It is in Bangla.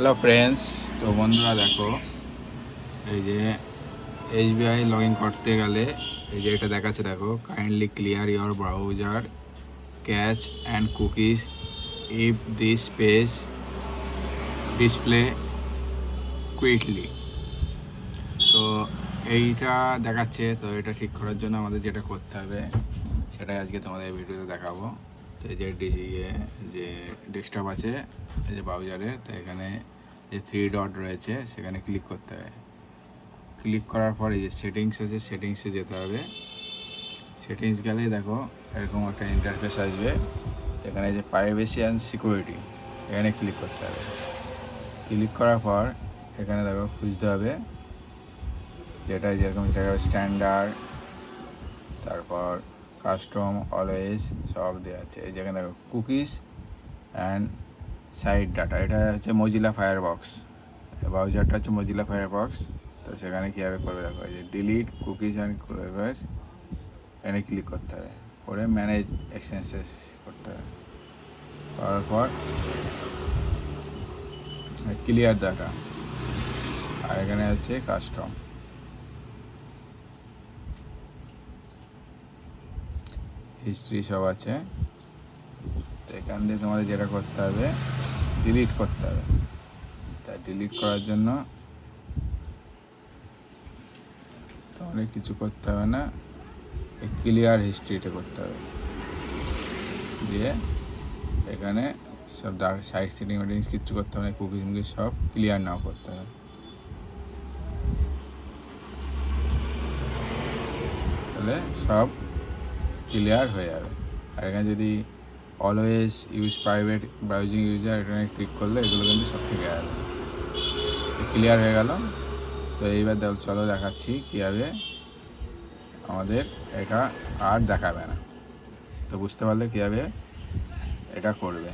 হ্যালো ফ্রেন্ডস, তো বন্ধুরা দেখো, এই যে এসবিআই লগ ইন করতে গেলে এই যে এটা দেখাচ্ছে, দেখো, kindly clear your browser catch and cookies if this page display quickly. তো এইটা দেখাচ্ছে, তো এটা ঠিক করার জন্য আমাদের যেটা করতে হবে সেটাই আজকে তোমাদের এই ভিডিওতে দেখাবো। তো এই যে ডেস্কটপ আছে, এই যে ব্রাউজারের, তো এখানে যে থ্রি ডট রয়েছে সেখানে ক্লিক করতে হবে। ক্লিক করার পর এই যে সেটিংস আছে, সেটিংসে যেতে হবে। সেটিংস গেলে দেখো এরকম একটা ইন্টারফেস আসবে, এখানে যে প্রাইভেসি অ্যান্ড সিকিউরিটি, এখানে ক্লিক করতে হবে। ক্লিক করার পর এখানে দেখো খুঁজতে হবে যেটা যেরকম স্ট্যান্ডার্ড, তারপর কাস্টম, অলওয়েজ সব দেওয়া আছে। এই যেখানে দেখো কুকিজ অ্যান্ড সাইট ডাটা, এটা হচ্ছে মজিলা ফায়ারবক্স, ব্রাউজারটা হচ্ছে মজিলা ফায়ারবক্স। তো সেখানে কীভাবে করবে দেখো, এই যে ডিলিট কুকিজ অ্যান্ড কুকিজ, এখানে ক্লিক করতে হবে, করে ম্যানেজ এক্সটেনশনস করতে হবে। করার পর ক্লিয়ার ডাটা, আর এখানে আছে কাস্টম, হিস্ট্রি সব আছে। তো এখান দিয়ে তোমাদের যেটা করতে হবে, ডিলিট করতে হবে। তাই ডিলিট করার জন্য তোমাদের কিছু করতে হবে না, এই ক্লিয়ার হিস্ট্রিটা করতে হবে। দিয়ে এখানে সব সাইড সেটিং ওয়েটিংস কিচ্ছু করতে হবে না, কুকিজ মুকিজ সব ক্লিয়ার নাও করতে হবে। তাহলে সব ক্লিয়ার হয়ে যাবে। আর এখানে যদি always use private browsing user, এখানে ক্লিক করলে এগুলো কিন্তু সব থেকে যাবে। ক্লিয়ার হয়ে গেল। তো এইবার চলো দেখাচ্ছি কীভাবে আমাদের এটা আর দেখাবে না। তো বুঝতে পারলে কীভাবে এটা করবে।